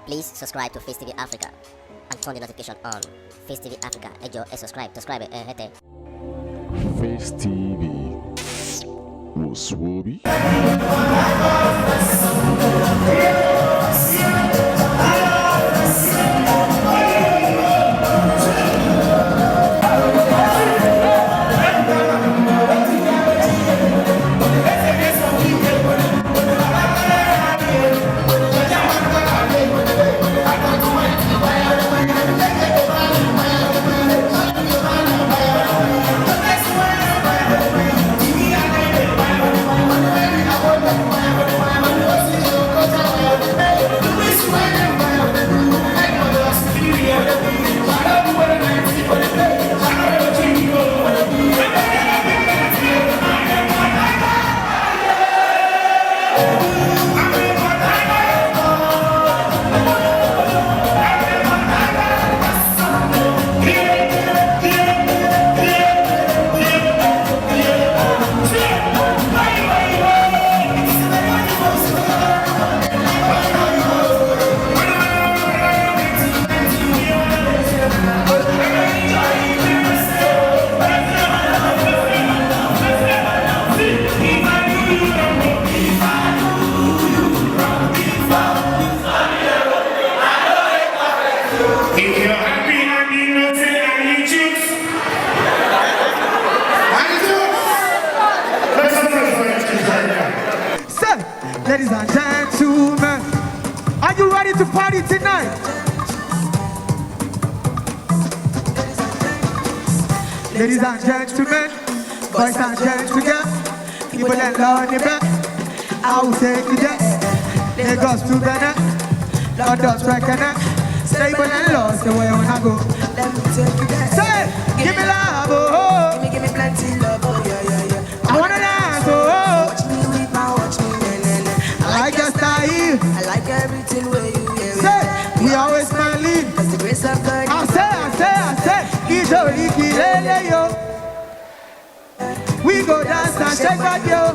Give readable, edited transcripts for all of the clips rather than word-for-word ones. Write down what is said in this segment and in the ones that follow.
Please subscribe to Face TV Africa and turn the notification on. Face TV Africa, subscribe, hete. Face TV was Swoby. Ladies and gentlemen, are you ready to party tonight? Ladies and gentlemen, boys and gentlemen, people that love the back, I will take you there. Lagos to Ghana, London to Ghana, stable and lost the way I wanna go. Let me take you there. Say, give me love, oh, Give me plenty love, oh yeah. I wanna dance, oh, Watch me with my watch me, I like your style. I like everything where you hear. Say, we always smiling. Cause the grace of God. I say, Kijoli Kilele yo. We go dance and shake body yo.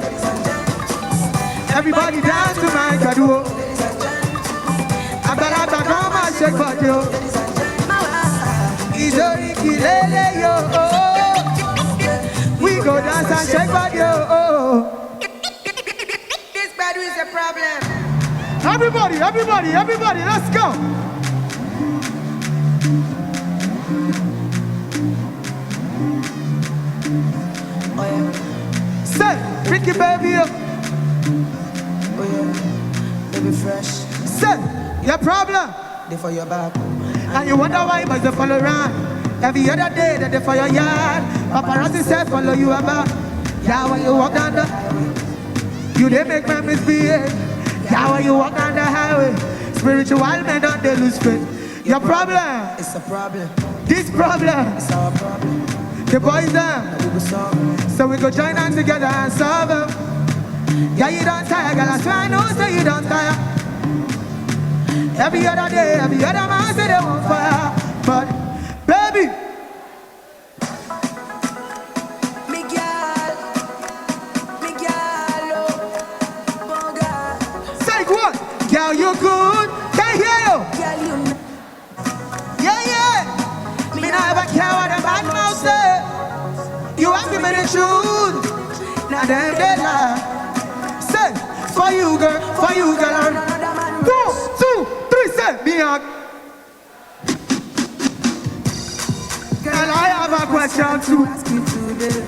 Everybody dance to my kadu. Abalaba come and shake body yo. Kijoli Kilele yo. We go dance and shake body yo. This bad is a problem. Everybody, let's go. Oh yeah, Say, Ricky baby. oh yeah. Baby fresh, Say, your problem. they for your back. And you wonder why boys they follow around. Every other day that they for your yard. Paparazzi say follow you about. Yeah, when you walk down the highway, you they make me misbehave. Yeah, when you walk down the highway, spiritual men don't they lose faith. Your problem, It's a problem, this problem, it's our problem. the boys them. We will solve it. So we go join hands together and solve them. Yeah, you don't tire, girl. I swear I know, say you don't tire. Every other day, every other man say they want fire. But, baby, Miguel, oh, bon girl. say what? Girl, you good? Can't hear you. Girl, you know. Yeah. Me never care what the bad mouth say. You have to be the truth. Now them they lie. Say, for you girl. 1, 2, 3, say, me up. Girl, I have a question too. Ask me today.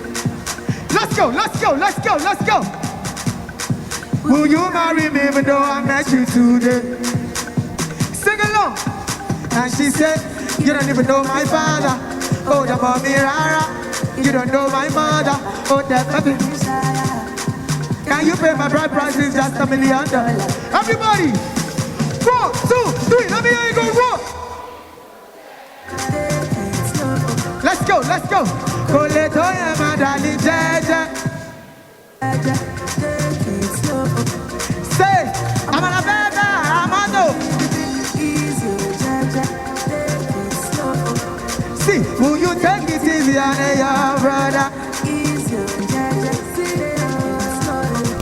Let's go. Will you marry me even though I met you today? Sing along. And she said, you don't even know my father. Oh, the mommy rara. You don't know my mother. Oh, that baby. Can you pay my bride price? It's just $1 million. Everybody. 1, 2, 3. Let me hear you go. Rock. Let's go. Go let your darling Jaja. Say, I'm on a beggar, I'm on the. See, will you take it easy on your brother?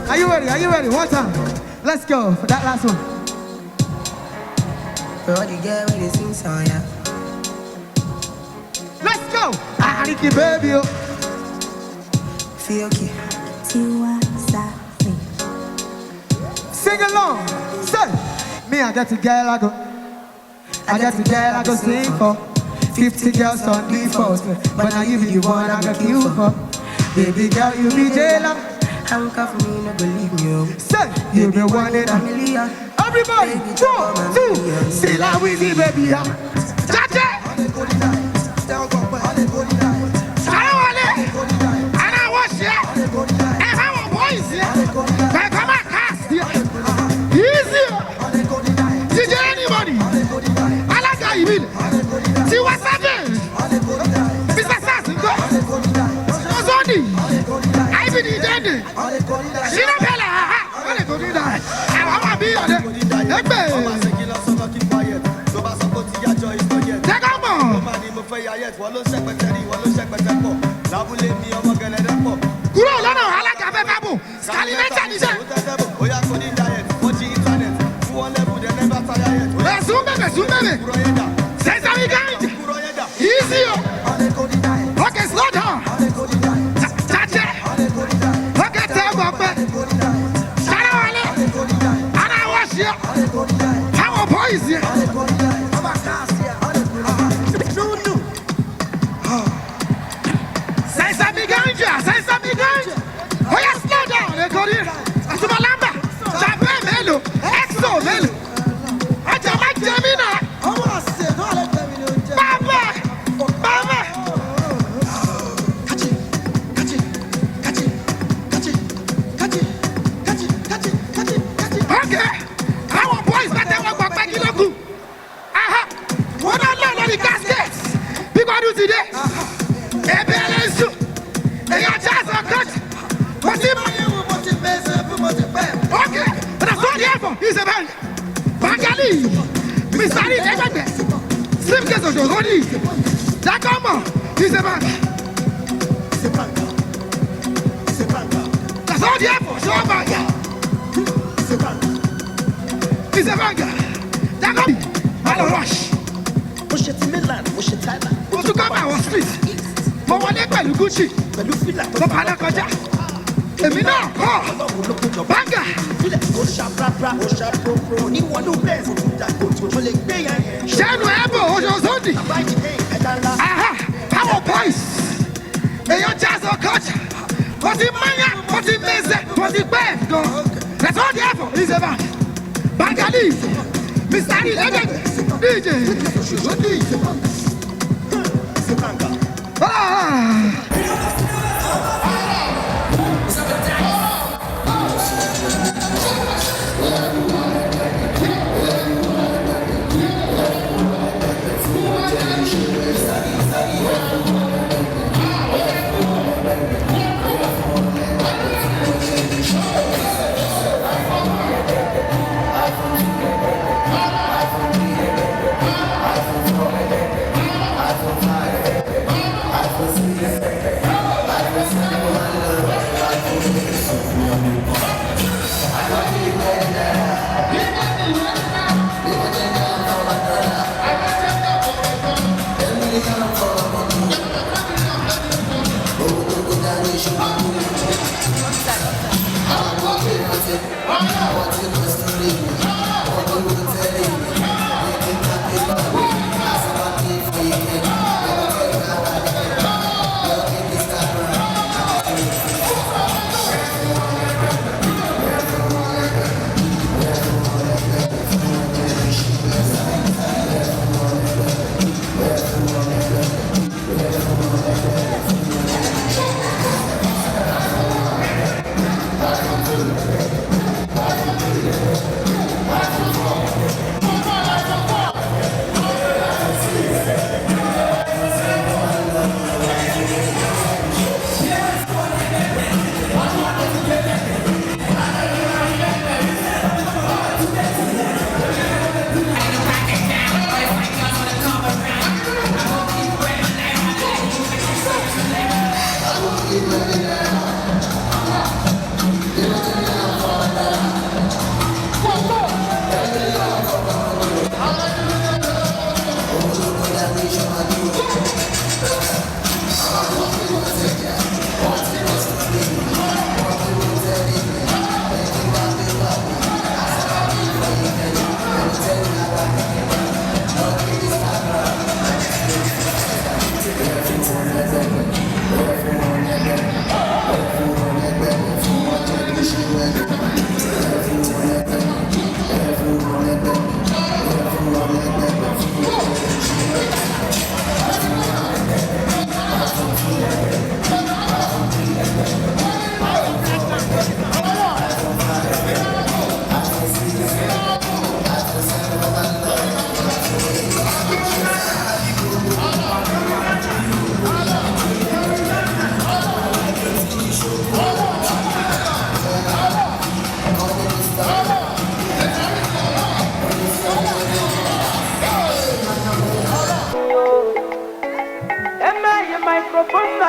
Are you ready? One time. Let's go for that last one. all the girl when they sing song, yeah. Let's go. I like you, baby. Oh. Feel okay. Sing along. Say, me, I got a girl I go. I got a girl I go sing for. 50 girls on default, but now you be the one I got kill for. Baby girl, you be jailer. Handcuff me, no believe me. Oh. Say, you be one in a million. Everybody, 1, 2, say la with the baby. Chacha.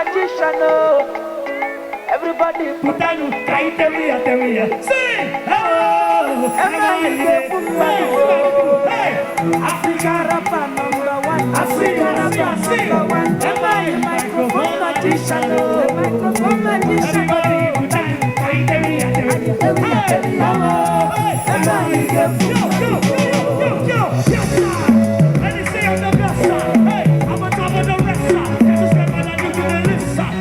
magician, oh. Everybody put on Kaiteria. Sing! Oh! Hey! Africa rapper number one. Africa rapper number one. Microphone magician, oh. Microphone magician. Everybody put on Kaiteria. Yo! Let me see on the best side. Hey, I'm on top of the rest side. Just step on and you to the left side.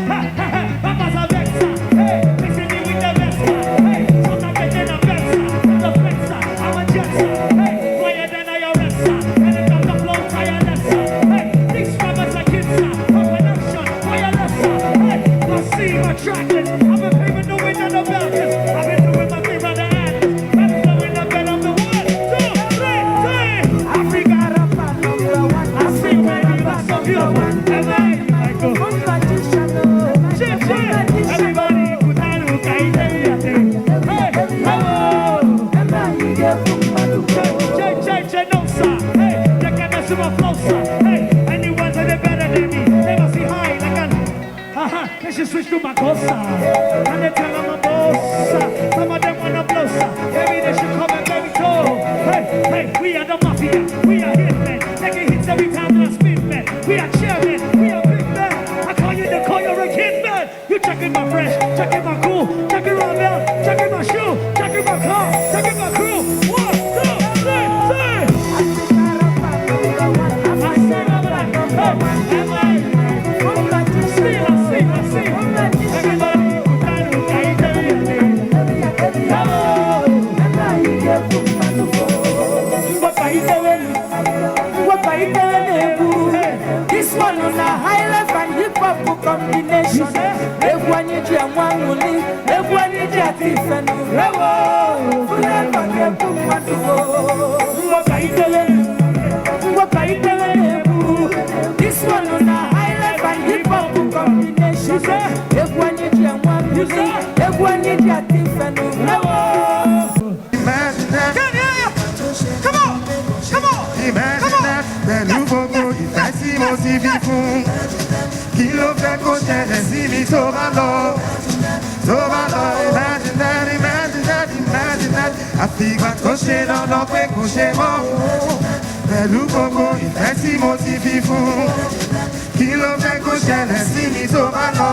Papa's a vex side. Hey, mixing me with the best side. Hey, so I'm getting the best side. The best side. I'm a jet side. Hey, player than I your left side. And it got the flow to your left side. Hey, these rappers are kids side. Production for your left side. Hey, let's see my track list. I've been paving the way down the mountains. I've been doing my thing on the hand. I'm blowing the bed of the world. 2, 3, 4. Africa rapper number one. I see baby lots of you. Microphone magician, oh. Everybody put on a Kaiteria. Hey, hello. Check, no sir. Hey, you can mess with my flow, sir. Hey, anyone say they better than me. They must be high like an they should switch to my cosa. And they tell them I'm a boss. Some of them wanna blow, sir. Maybe they should come and very tall. Hey, we are the mafia. We are hitmen. Taking hits every time that I spin, man. We are chairman. We are big man. I call you the call, you're a kid, man. You checking my fresh, checking my cool, checking my belt, checking my shoe, checking my car, checking my crew. 1, 2, 3, This one on a high level and hip hop combination. Everyone need your money, everyone need your teeth and this one on a high level and hip hop combination. Everyone need your money, everyone need your teeth and Imagine that. Come on. Imagine that. Pẹ̀lú gbogbo ìfẹ́ tí mo ti fi fún. Kí ló fẹ́ kó ṣẹlẹ̀ sí mi tó bá lọ? Imagine that. Àfìgbà tó ṣe dandan pé kò ṣe mọ́. Pẹ̀lú gbogbo ìfẹ́ tí mo ti fi fún. Kí ló fẹ́ kó ṣẹlẹ̀ sí mi tó bá lọ?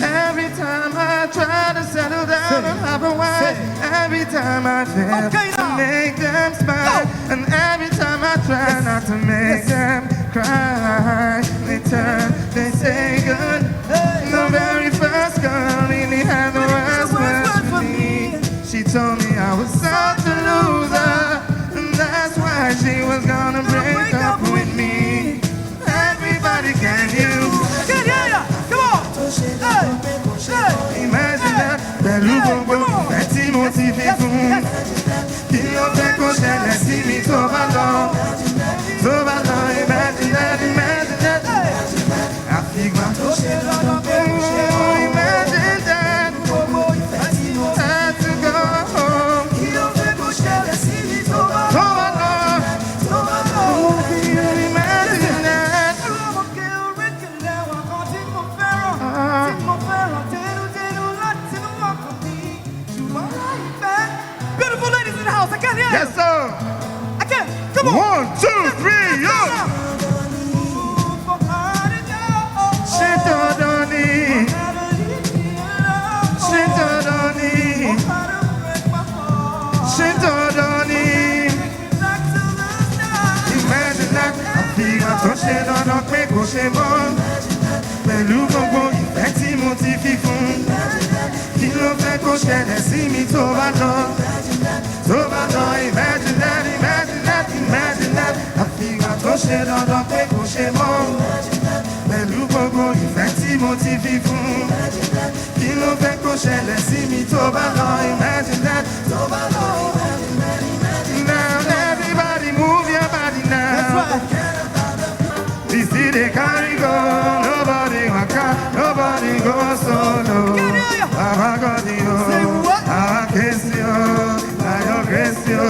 Every time I try to settle down and have a wife, every time I fail to make them smile, and every time I try not to make them cry, they turn, they say good. The very first girl really had the worst words for me. She told me I was such a loser, and that's why she was gonna break up with me. Everybody, can you? Imagine that, pẹ̀lú gbogbo ìfẹ́ tí mo ti fi fún. Kí ló fẹ́ kó ṣẹlẹ̀ sí mi tó bá lọ? Imagine that. Àfìgbà tó ṣe lọ́dọ̀ pé kò ṣe mọ́. Imagine that, had to go home. Kí ló fẹ́ kó ṣẹlẹ̀ sí mi tó bá lọ? Imagine that. Beautiful ladies in the house, I can't hear you. Yes, sir. I can't. Come on. 1, 2, 3, yo. Imagine that. Àfìgbà tó ṣe dandan pé kò ṣe mọ́. Pẹ̀lú gbogbo ìfẹ́ tí mo ti fi fún. Kí ló fẹ́ kó ṣẹlẹ̀ sí mi tó bá lọ? Imagine that. Àfìgbà tó ṣe dandan pé kò ṣe mọ́. Pẹ̀lú gbogbo ìfẹ́ tí mo ti fi fún. Kí ló fẹ́ kó ṣẹlẹ̀ sí mi tó bá lọ? Imagine that. Now everybody move your body now. This is the carry go. Nobody waka, nobody go solo. Baba got you, I kiss you, I kiss you.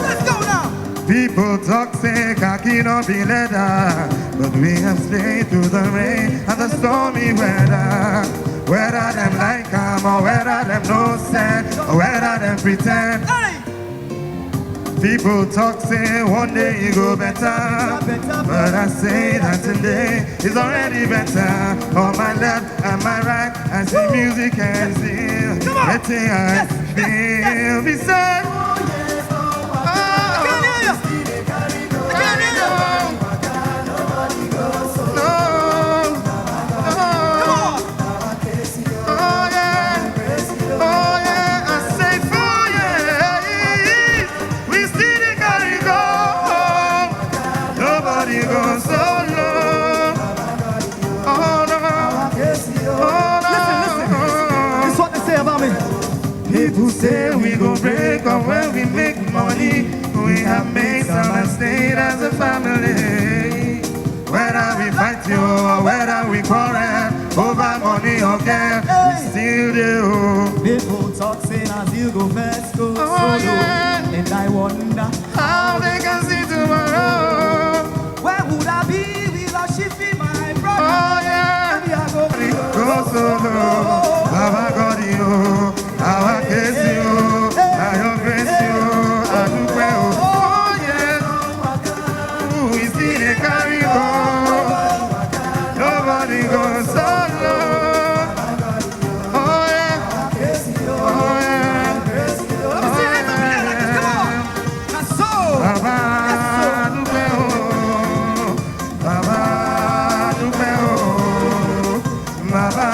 Let's go now. People talk say kaki not be leather, but we have stayed through the rain and the stormy weather. Whether them like calm or whether them no sad or whether them pretend. People talk say one day you go better, but I say that today is already better. On my left and my right, I see music and see letting I feel beside. People say we gon' break up when we make money. We have made some and stayed as a family. Whether we fight you or whether we quarrel over money or care, we still do. People talk saying as you go first, go solo. Yeah. And I wonder How they can see tomorrow. where would I be without shifting my brother? Oh yeah, Maybe I go go solo. Baba God you, our case you, I your grace you, I do pray. Oh yeah, we see the carry on. Nobody goes solo. Oh yeah, oh yeah, Baba do pray. Baba do pray. Baba.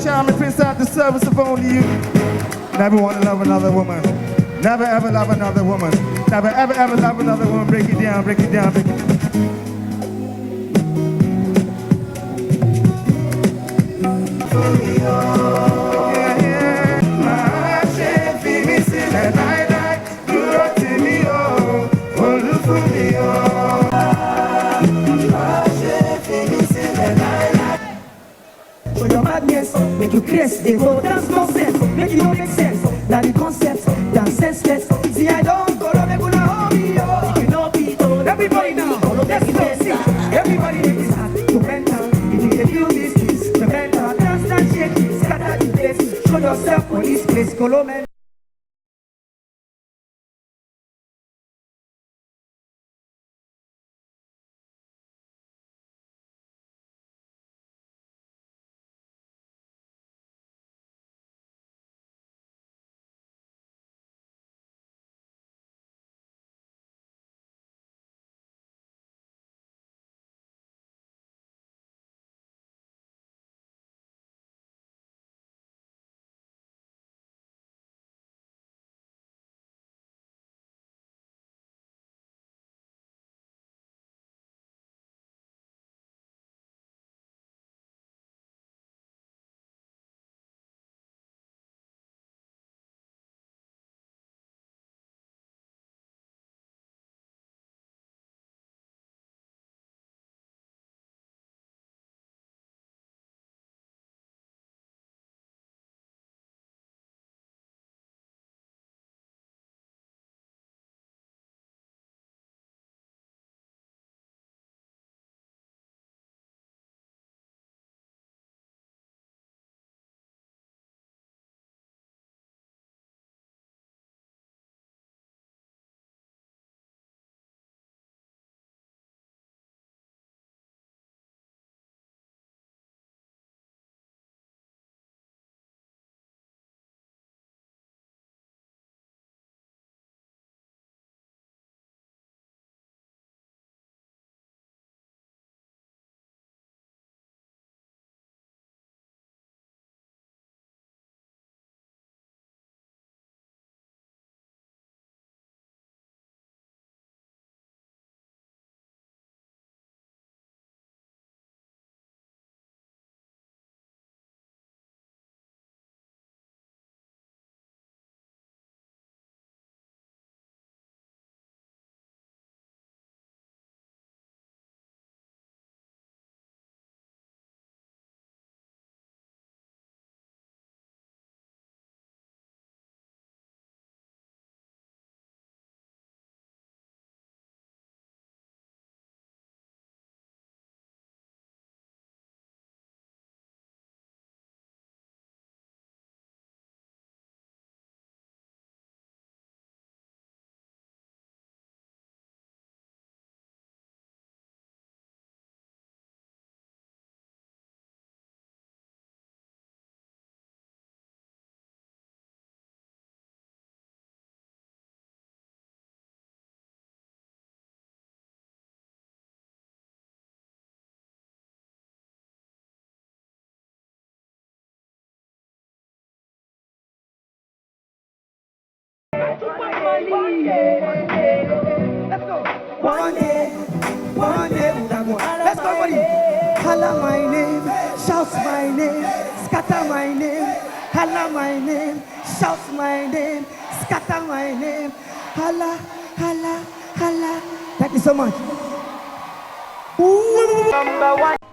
Charming Prince at the service of only you. Never want to love another woman. Never ever love another woman. Never ever ever love another woman. Break it down, break it down, break it down. Your madness, make you crazy, they go dance nonsense, make you no make sense. That the concept, dance senseless. See, I don't go to make una hold me, yo. If you know people, everybody now, let's go see. Everybody make this hard to mental. If you feel this, the mental, dance and shake, scatter the place. Show yourself for this place, Colombia. Let's go. One day, let's go, buddy. Holla my name, shout my name, scatter my name. Holla my name, shout my name, scatter my name. Holla, holla, holla. Thank you so much.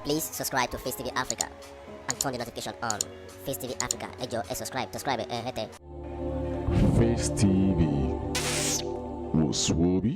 Please subscribe to Face TV Africa and turn the notification on. Face TV Africa, subscribe, Face TV was Swoby.